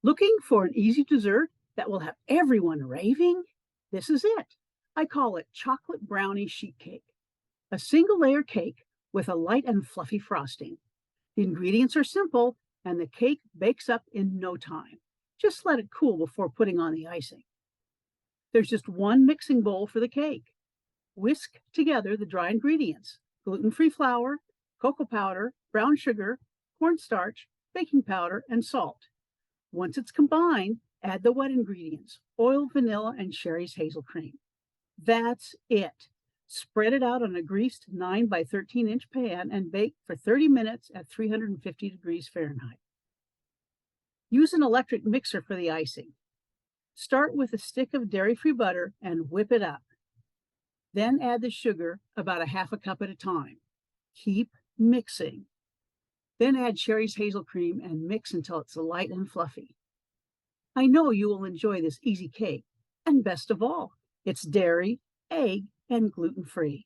Looking for an easy dessert that will have everyone raving? This is it. I call it Chocolate Brownie Sheet Cake, a single layer cake with a light and fluffy frosting. The ingredients are simple and the cake bakes up in no time. Just let it cool before putting on the icing. There's just one mixing bowl for the cake. Whisk together the dry ingredients: gluten-free flour, cocoa powder, brown sugar, cornstarch, baking powder, and salt. Once it's combined, add the wet ingredients: oil, vanilla, and Cheri's hazel cream. That's it. Spread it out on a greased 9 by 13-inch pan and bake for 30 minutes at 350 degrees Fahrenheit. Use an electric mixer for the icing. Start with a stick of dairy-free butter and whip it up. Then add the sugar, about a half a cup at a time. Keep mixing. Then add Cheri's hazel cream and mix until it's light and fluffy. I know you will enjoy this easy cake. And best of all, it's dairy, egg, and gluten-free.